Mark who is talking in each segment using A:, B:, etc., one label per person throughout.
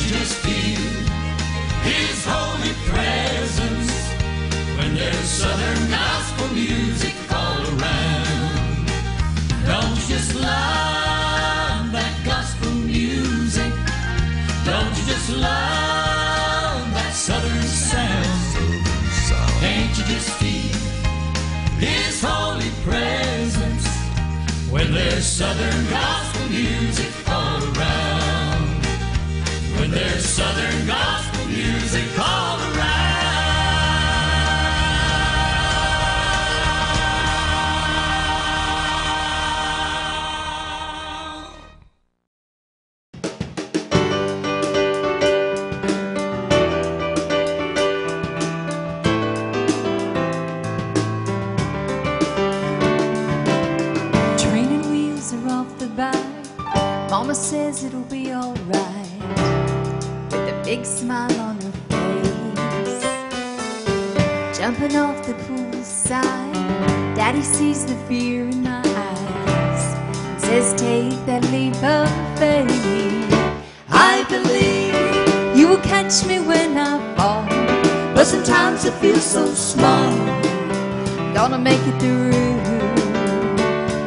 A: just feel His holy presence when there's Southern gospel music all around? Don't you just love that gospel music? Don't you just love that Southern sound? Can't you just feel His holy presence when there's Southern gospel music all around? When there's Southern gospel music all around.
B: Training wheels are off the bike. Mama says it'll be alright, with a big smile on her face. Jumping off the poolside, Daddy sees the fear in my eyes and says, take that leap of faith. I believe you will catch me when I fall, but sometimes I feel so small. Gonna make it through.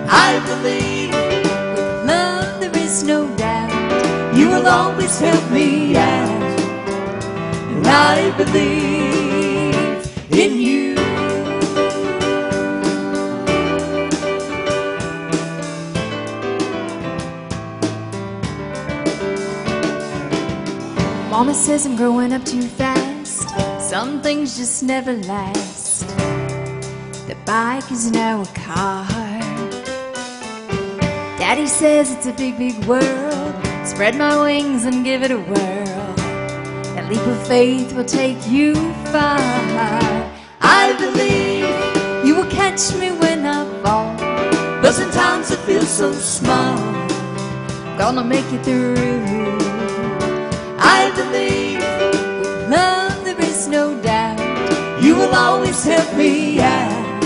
B: I believe with love there is no doubt you will always help me out, and I believe in you. Mama says I'm growing up too fast. Some things just never last. The bike is now a car. Daddy says it's a big, big world. Spread my wings and give it a whirl. That leap of faith will take you far. I believe you will catch me when I fall, but sometimes I feel so small. Gonna make it through. I believe with love there is no doubt you will always help me out,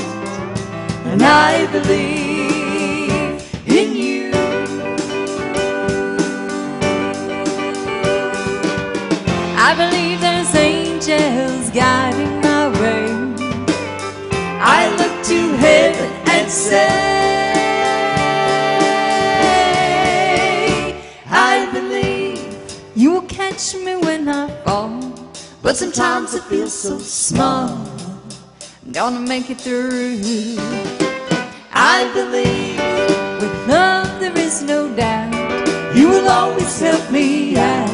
B: and I believe in you. I believe there's angels guiding my way. I look to heaven and say, I believe you will catch me when I fall, but sometimes I feel so small. I'm gonna make it through. I believe with love there is no doubt you will always help me out,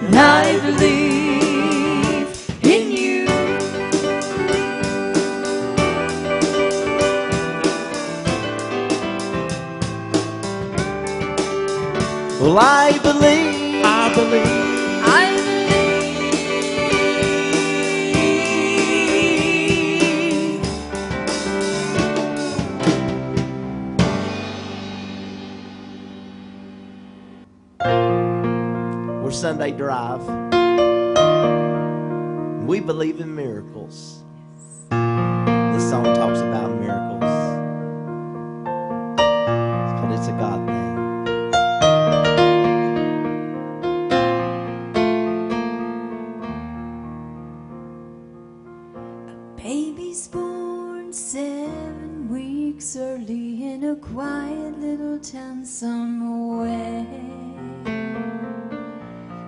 B: and I believe in you.
C: Well, I believe, I believe,
B: I believe.
C: We're Sunday Drive. We believe in miracles. This song talks about miracles. It's called It's a God Thing.
B: Baby's born 7 weeks early in a quiet little town somewhere,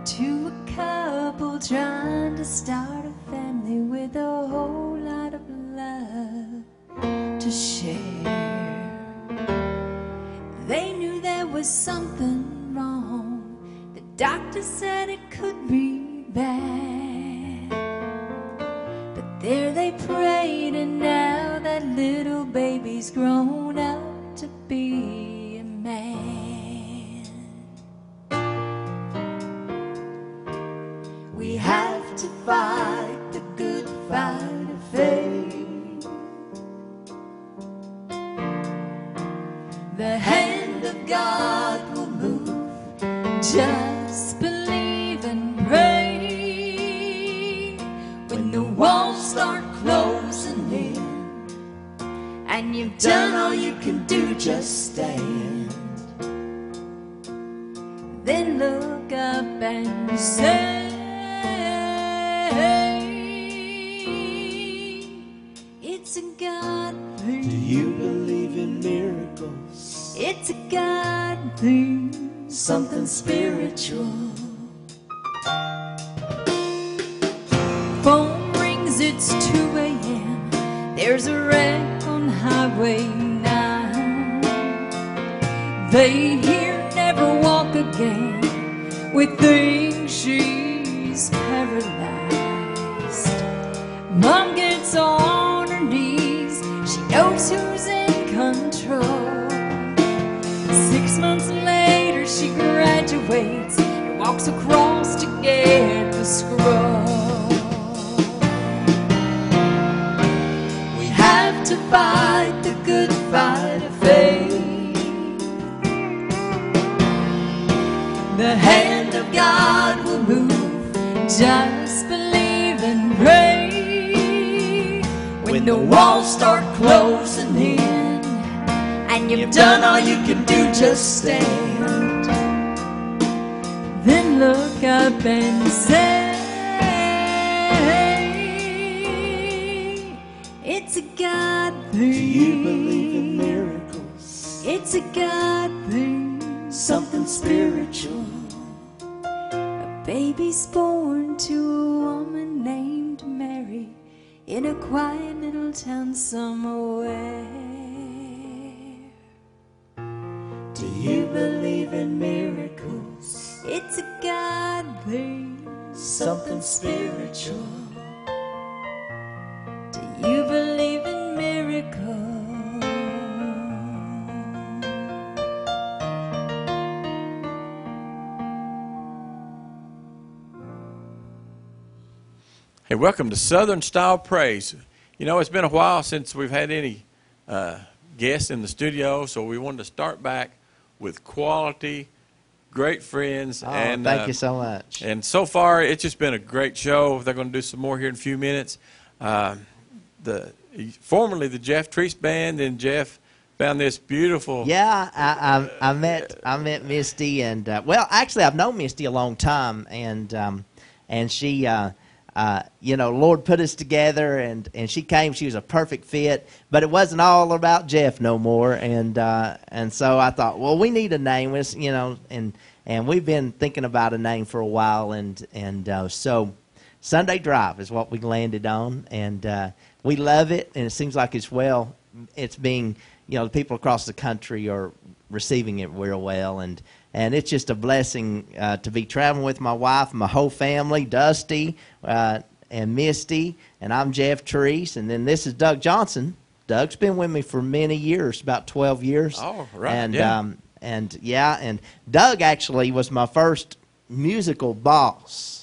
B: to a couple trying to start a family with a whole lot of love to share. They knew there was something wrong. The doctor said it could be bad, but there they prayed, and now that little baby's grown up to be a man. We have to fight the good fight of faith. The hand of God will move. Just believe and pray. When the walls start closing in and you've done all you can do, just stand. then look up and say, it's a God thing.
C: Do you believe in miracles?
B: It's a God thing,
C: Something spiritual.
B: phone rings, it's 2 a.m. There's a wreck on Highway 9. They hear never walk again. We think she's paralyzed. Mom gets on her knees. She knows who's in control. 6 months later she graduates and walks across to get the scroll. We have to fight the good fight of faith. The hand of God will move. Just believe and pray. When the walls start closing in and you've done all you can do, just stand. Then look up and say, it's a God thing.
C: Do you believe in miracles?
B: It's a God thing.
C: Something spiritual.
B: A baby's born to a woman named Mary in a quiet little town somewhere.
C: Do you believe in miracles?
B: It's a God thing.
C: Something spiritual.
B: Do you believe in miracles?
D: Hey, welcome to Southern Style Praise. You know, it's been a while since we've had any guests in the studio, so we wanted to start back with quality, great friends.
C: Oh,
D: and
C: thank you so much.
D: And so far, it's just been a great show. They're going to do some more here in a few minutes. Formerly the Jeff Treese Band, and Jeff found this beautiful.
C: Yeah, I met Misty, and well, actually, I've known Misty a long time, and she. You know, Lord put us together, and she came. She was a perfect fit, but it wasn't all about Jeff no more. And so I thought, well, we need a name. It's, you know, and we've been thinking about a name for a while, and so Sunday Drive is what we landed on, and we love it. And it seems like it's being, you know, the people across the country are receiving it real well, and it's just a blessing to be traveling with my wife, my whole family, Dusty and Misty, and I'm Jeff Treese, and then this is Doug Johnson. Doug's been with me for many years, about 12 years.
D: Oh, right.
C: And and Doug actually was my first musical boss.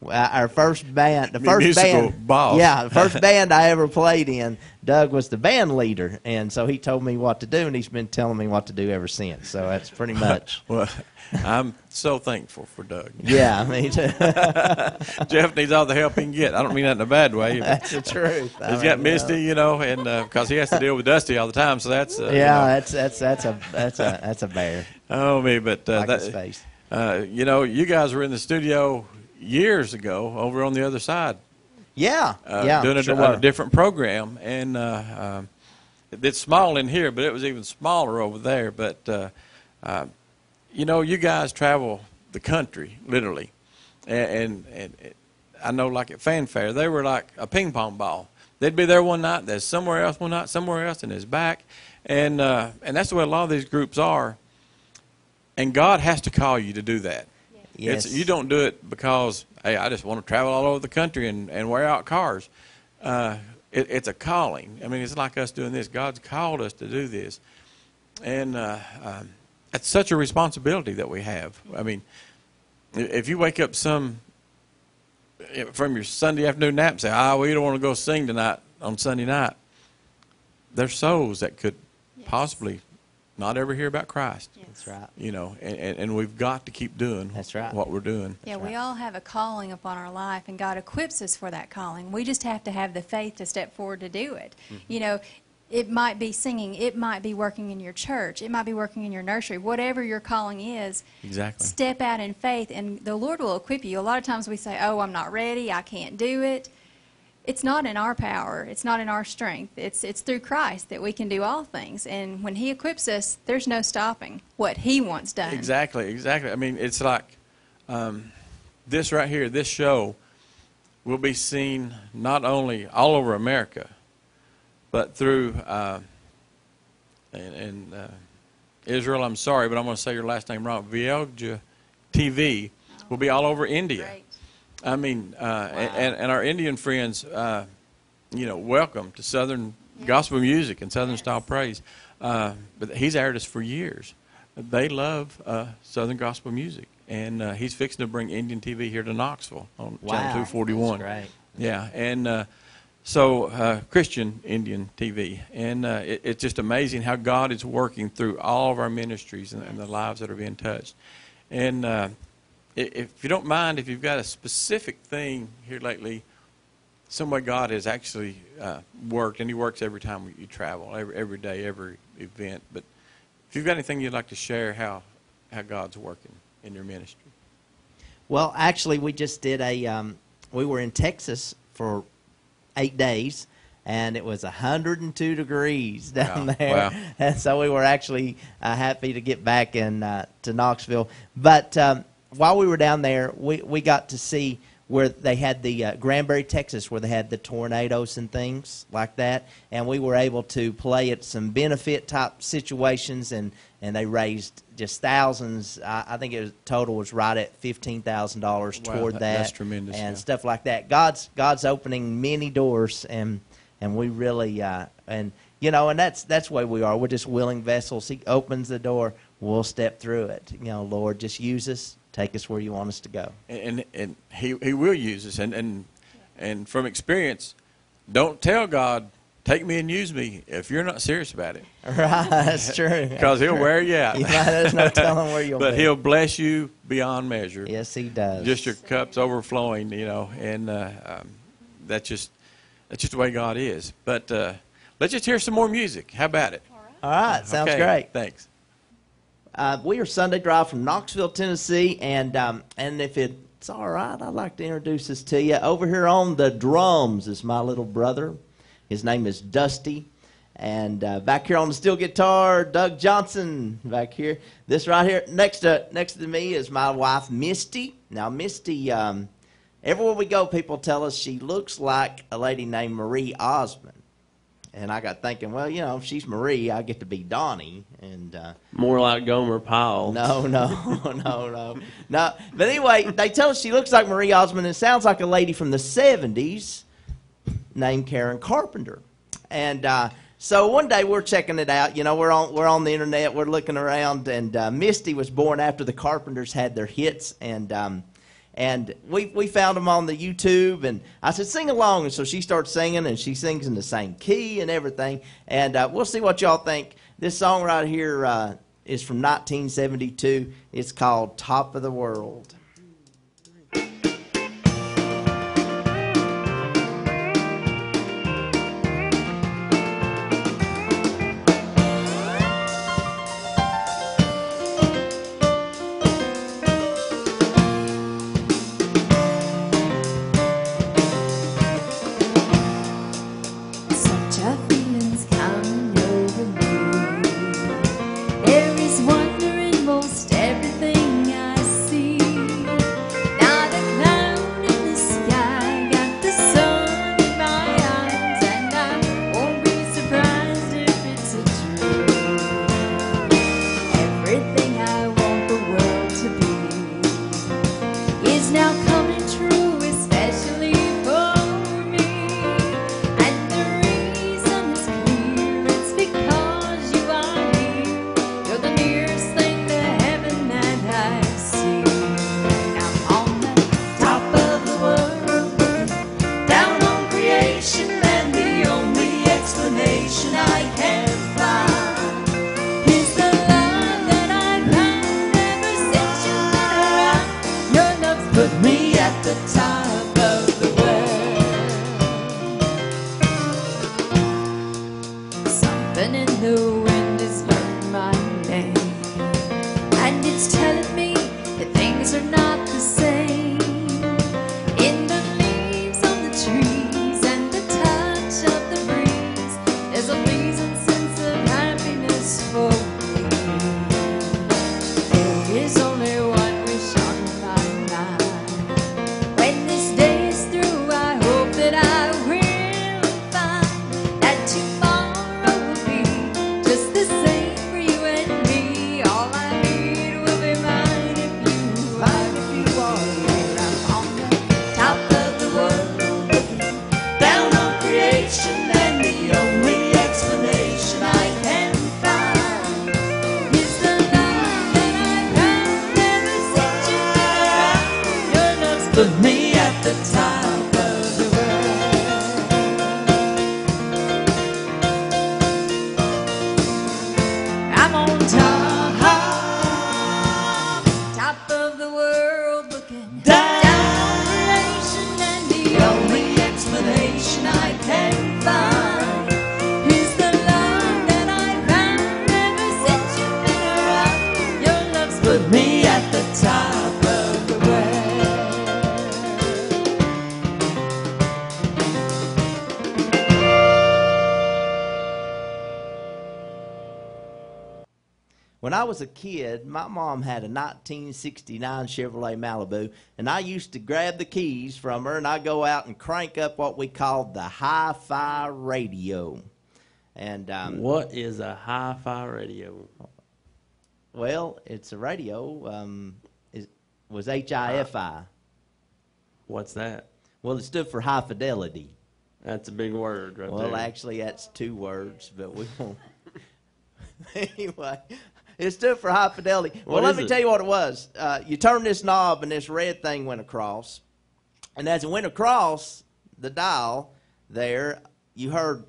C: Our first band, the first
D: Musical
C: band,
D: boss.
C: yeah, the first band I ever played in. Doug was the band leader, and so he told me what to do, and he's been telling me what to do ever since. So that's pretty much.
D: Well, I'm so thankful for Doug.
C: Yeah, me too.
D: Jeff needs all the help he can get. I don't mean that in a bad way.
C: That's the truth.
D: He's got Misty, you know, and because he has to deal with Dusty all the time, so that's
C: yeah,
D: you know.
C: that's a bear.
D: Oh me, but
C: Like his face.
D: you know, you guys were in the studio years ago over on the other side.
C: Yeah,
D: Doing
C: sure
D: a different program, and it's small in here, but it was even smaller over there. But you know, you guys travel the country literally, and I know, like at Fanfare, they were like a ping pong ball. They'd be there one night, there's somewhere else one night, somewhere else, and it's back, and that's the way a lot of these groups are. And God has to call you to do that.
C: Yes.
D: You don't do it because, hey, I just want to travel all over the country and wear out cars. It's a calling. I mean, it's like us doing this. God's called us to do this. And it's such a responsibility that we have. I mean, if you wake up from your Sunday afternoon nap and say, we don't want to go sing tonight on Sunday night, there's souls that could possibly not ever hear about Christ.
B: Yes.
C: That's right.
D: You know, and we've got to keep doing
C: That's right.
D: what we're doing.
B: Yeah,
C: That's
B: we
C: right.
B: all have a calling upon our life, and God equips us for that calling. We just have to have the faith to step forward to do it.
D: Mm-hmm.
B: You know,
E: It might be singing. It might be working in your church. It might be working in your nursery. Whatever your calling is,
D: Exactly.
E: step out in faith, and the Lord will equip you. A lot of times we say, oh, I'm not ready. I can't do it. It's not in our power. It's not in our strength. It's through Christ that we can do all things. And when He equips us, there's no stopping what He wants done.
D: Exactly, exactly. I mean, it's like this right here, this show will be seen not only all over America, but through Israel. I'm sorry, but I'm going to say your last name wrong. Vielja TV will be all over India.
E: Great.
D: I mean, and our Indian friends, welcome to Southern gospel music and Southern style praise. But he's aired us for years. They love Southern gospel music, and he's fixing to bring Indian TV here to Knoxville on Channel 241.
C: That's great.
D: Yeah, and so Christian Indian TV, and it's just amazing how God is working through all of our ministries and the lives that are being touched. And if you don't mind, if you've got a specific thing here lately, some way God has actually worked, and He works every time you travel, every day, every event. But if you've got anything you'd like to share, how God's working in your ministry.
C: Well, actually, we just did we were in Texas for 8 days, and it was 102 degrees down there.
D: Wow.
C: And so we were actually happy to get back to Knoxville. But while we were down there, we got to see where they had the Granbury, Texas, where they had the tornadoes and things like that. And we were able to play at some benefit-type situations, and they raised just thousands. I think it was, total was right at $15,000 toward that.
D: That's tremendous.
C: And
D: yeah.
C: stuff like that. God's opening many doors, and we really, and that's the way we are. We're just willing vessels. He opens the door, we'll step through it. Lord, just use us. Take us where you want us to go.
D: And he will use us. And from experience, don't tell God, take me and use me, if you're not serious about it.
C: Right, that's true.
D: Because He'll wear you out.
C: There's no telling where you'll
D: But
C: be.
D: He'll bless you beyond measure.
C: Yes, He does.
D: Just your cup's overflowing, and that's just the way God is. But let's just hear some more music. How about it?
C: All right, sounds
D: Okay,
C: great.
D: Thanks.
C: We are Sunday Drive from Knoxville, Tennessee, and if it's all right, I'd like to introduce this to you. Over here on the drums is my little brother. His name is Dusty. And back here on the steel guitar, Doug Johnson back here. This right here next to me is my wife, Misty. Now, Misty, everywhere we go, people tell us she looks like a lady named Marie Osmond. And I got thinking, well, if she's Marie, I get to be Donnie. And
F: more like Gomer Pyle.
C: No. But anyway, they tell us she looks like Marie Osmond and sounds like a lady from the 70s named Karen Carpenter. And so one day we're checking it out. We're on the internet. We're looking around, and Misty was born after the Carpenters had their hits, and we found them on the YouTube, and I said, sing along. And so she starts singing, and she sings in the same key and everything. And we'll see what y'all think. This song right here is from 1972. It's called Top of the World.
B: There is wonder in most everything I see. words are not the same. In the leaves on the trees and the touch of the breeze, there's a pleasing sense of happiness for me. There is only one wish on my mind. When this day is through, I hope that I will find that tomorrow will be just the same for you and me. All I need will be mine if you are here. I'm on the top of the world, looking down on creation, and the only explanation I can find is the love that I've had ever since you've been around. Your love's put me at the top of the world. I'm on top of the world, looking down on creation, and the only explanation I can find is the love that I've found ever since you've been around. Your love's put me at the top of the world.
C: When I was a kid, my mom had a 1969 Chevrolet Malibu, and I used to grab the keys from her, and I'd go out and crank up what we called the hi-fi radio. And
F: What is a hi-fi radio?
C: well, it's a radio. It was HIFI.
F: What's that?
C: Well, it stood for high fidelity.
F: That's a big word right
C: Well,
F: there.
C: actually, that's 2 words, but we won't. Anyway, it stood for high fidelity.
F: What
C: Well, let
F: is
C: me
F: it?
C: tell you what it was. You turned this knob, and this red thing went across. And as it went across the dial there, you heard.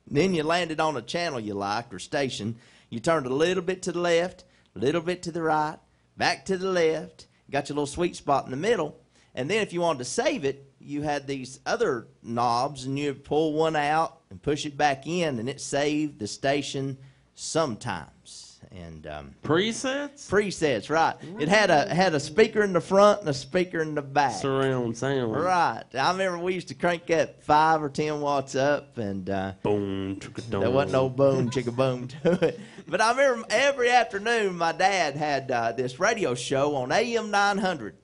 C: Then you landed on a channel you liked or station. You turned a little bit to the left, a little bit to the right, back to the left. Got your little sweet spot in the middle. And then if you wanted to save it, you had these other knobs, and you'd pull one out and push it back in, and it saved the station sometimes. And
F: Presets?
C: presets, right? It had a speaker in the front and a speaker in the back.
F: Surround sound.
C: Right. I remember we used to crank that 5 or 10 watts up, and
F: Boom, chicka-dum.
C: there wasn't no boom, chicka boom to it. But I remember every afternoon my dad had this radio show on AM 900.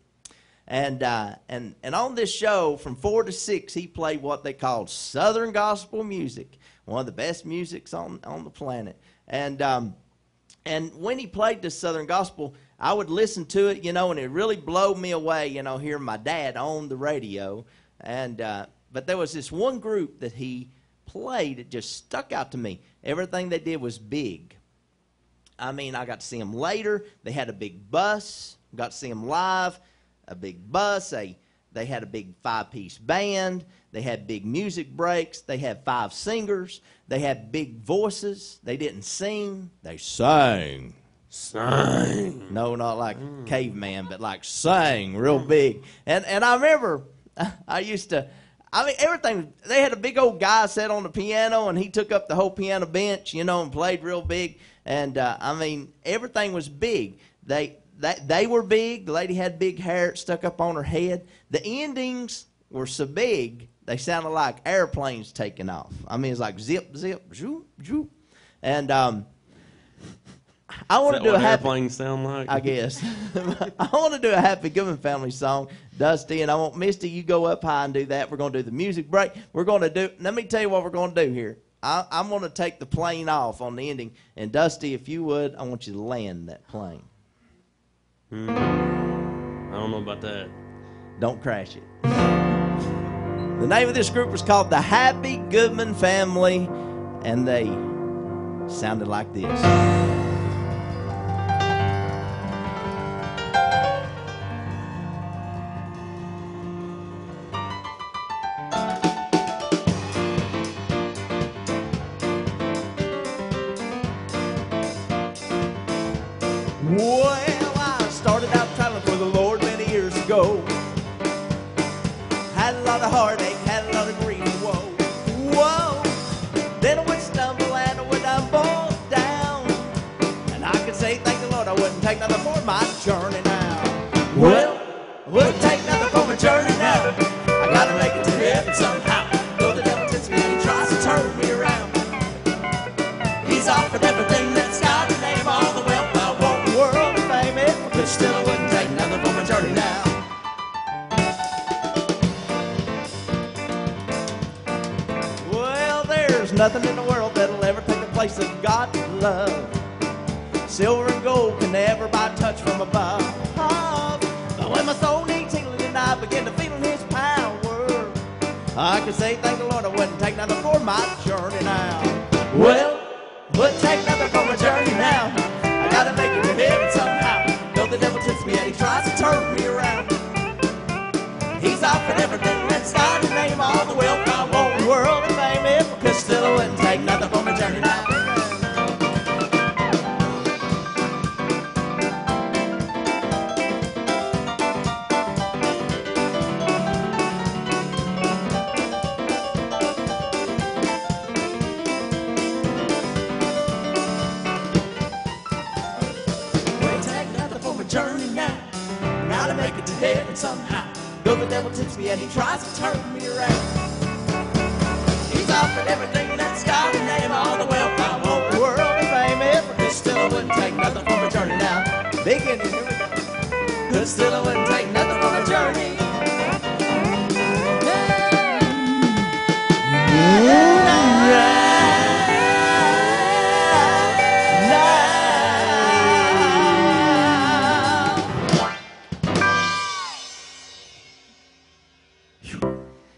C: And on this show, from 4 to 6, he played what they called Southern gospel music, one of the best musics on the planet. And when he played this Southern gospel, I would listen to it, and it really blew me away, hearing my dad on the radio. But there was this one group that he played that just stuck out to me. Everything they did was big. I mean, I got to see them later. They had a big bus. Got to see them live. A big bus. They had a big 5-piece band. They had big music breaks. They had 5 singers. They had big voices. They didn't sing. They sang.
F: Sang.
C: No, not like caveman, but like sang real big. And I remember everything. They had a big old guy sat on the piano, and he took up the whole piano bench, and played real big. And everything was big. They were big. The lady had big hair stuck up on her head. The endings were so big, they sounded like airplanes taking off. It's like zip, zip, zoop, zoop. And I want to do a happy.
F: Airplanes sound like?
C: I guess. I want to do a Happy Giving Family song, Dusty, and I want Misty, you go up high and do that. We're going to do the music break. Let me tell you what we're going to do here. I'm going to take the plane off on the ending, and Dusty, if you would, I want you to land that plane.
F: I don't know about that.
C: Don't crash it. The name of this group was called the Happy Goodman Family, and they sounded like this. Well, I started out traveling for the Lord many years ago. Had a lot of heartache, had a lot of grief, whoa. Then I would stumble and I would fall down. And I could say, thank the Lord, I wouldn't take no nothing for my journey now. Well, wouldn't take nothing for my journey now. I gotta make it to heaven somehow. Though the devil tempts me and he tries to turn me around. He's offered everything that's got a name, all the wealth I want, the world and fame, but still I wouldn't take nothing for my journey now. Well, there's nothing in the world that'll ever take the place of God's love. Silver and gold can never buy touch from above. But when my soul needs healing and I begin to feel His power, I can say, thank the Lord, I wouldn't take nothing for my journey now. Well, wouldn't take nothing for my journey now. I gotta make it to heaven somehow. Though the devil tempts me and he tries to turn me around. He's offered everything that's got a name, all the wealth I want, the world and fame, because still I wouldn't take nothing for my journey now. Journey now, now to make it to heaven somehow. Though the devil tempts me and he tries to turn me around. He's offered everything that's got a name, all the wealth I want, the world and fame, but still I wouldn't take nothing for my journey now. Begin, here we go. But still I wouldn't take nothing for my journey.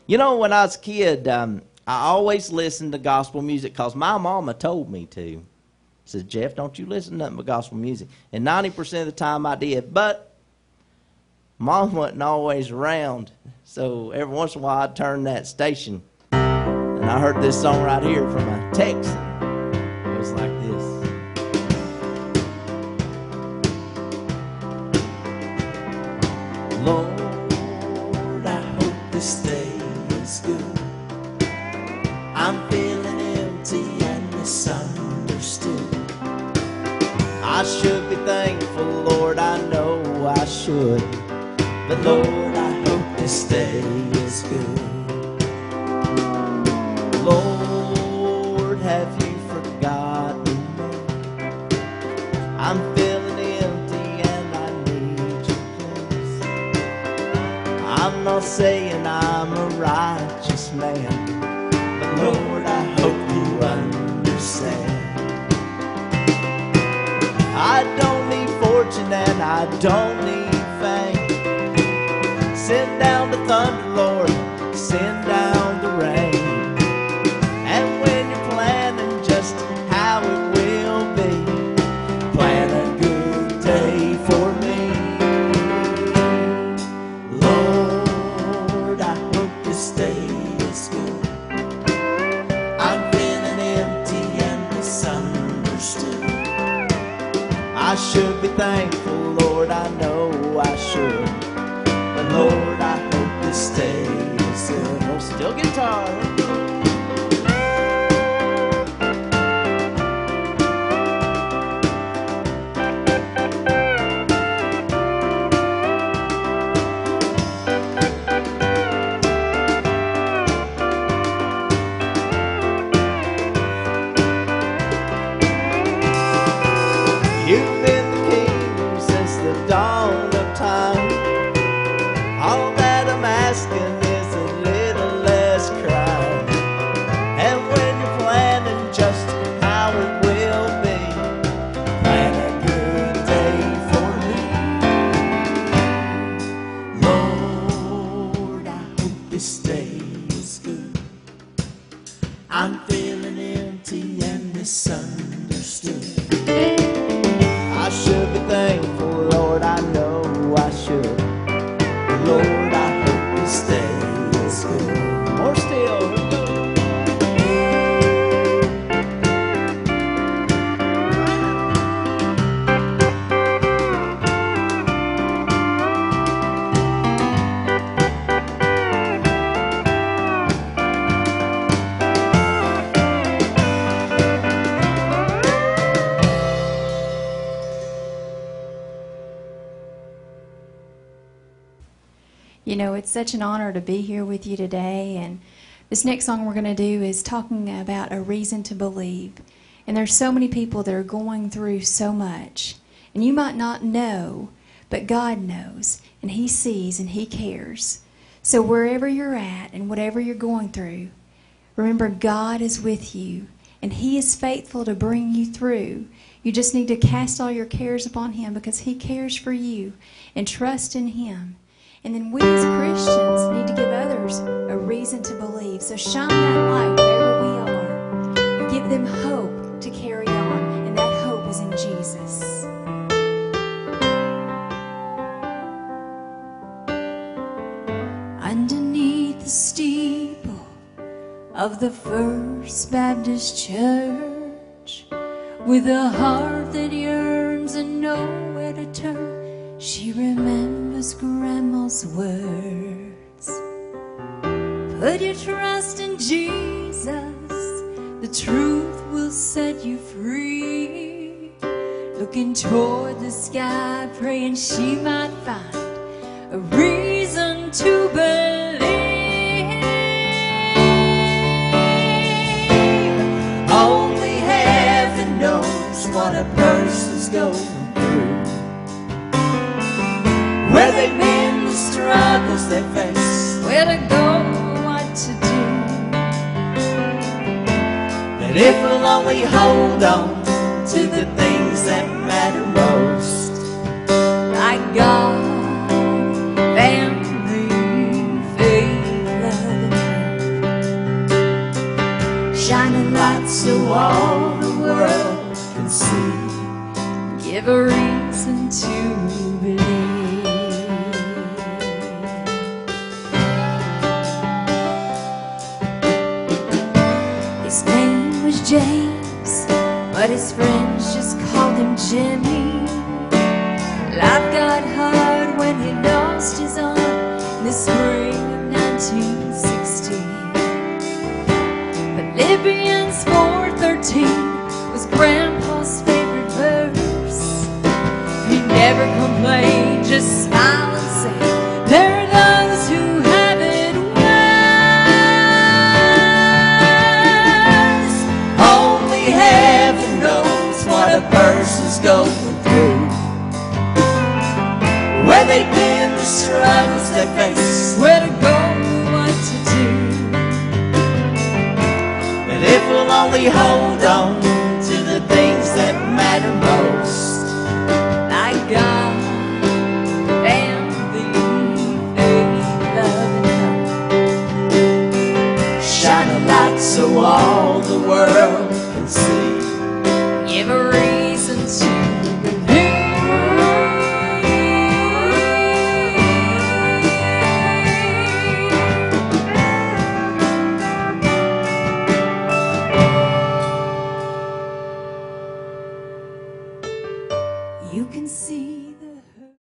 C: You know, when I was a kid, I always listened to gospel music because my mama told me to. Said, Jeff, don't you listen to nothing but gospel music. And 90% of the time I did, but Mom wasn't always around. So every once in a while I'd turn that station. And I heard this song right here from a text. It was like this. Lord, I hope this day good. I'm feeling empty and misunderstood. I should be thankful, Lord, I know I should. But Lord, I hope this day is good. Lord, have you forgotten me? I'm feeling empty and I need your place. I'm not saying I'm a righteous man, but Lord, I hope you understand. I don't need fortune and I don't need fame. Send down the thunder, Lord, send down the rain. And when you're planning just how it will be, plan a good day for me. Lord, I hope this day is good. I'm feeling empty and misunderstood. I should be thankful, Lord, I know I should. But Lord, I hope this day is good. Oh, still guitar. You've been the king since the dawn of time. All that I'm asking is a little less crime.
E: You know, it's such an honor to be here with you today. And this next song we're going to do is talking about a reason to believe. And there's so many people that are going through so much. And you might not know, but God knows. And He sees and He cares. So wherever you're at and whatever you're going through, remember God is with you. And He is faithful to bring you through. You just need to cast all your cares upon Him because He cares for you. And trust in Him. And then we as Christians need to give others a reason to believe. So shine that light wherever we are. And give them hope to carry on. And that hope is in Jesus. Underneath the steeple of the First Baptist Church, with a heart that yearns and nowhere to turn, she remembers Grandma's words. Put your trust in Jesus, the truth will set you free. Looking toward the sky, praying she might find a reason to believe.
A: Only heaven knows what a person's going through, where they've been, the struggles they face,
E: Where to go, what to do.
A: but if we'll only hold on to the things that matter most,
E: Like God, family, faith, love, and hope.
A: shine a light so all the world can see.
E: Give a reason to believe. His name was James, but his friends just called him Jimmy. Life got hard when he lost his arm in the spring of 1960. Philippians 4:13 was Grandpa's favorite verse. He never complained, just smiled and said, there are those who have it worse.
A: Only heaven knows what a person's going through, where they've been, the struggles they face,
E: Where to go, what to do.
A: but if we'll only hold on to the things that matter most,
E: Like God, family, faith, love, and hope.
A: shine a light so all the world can see.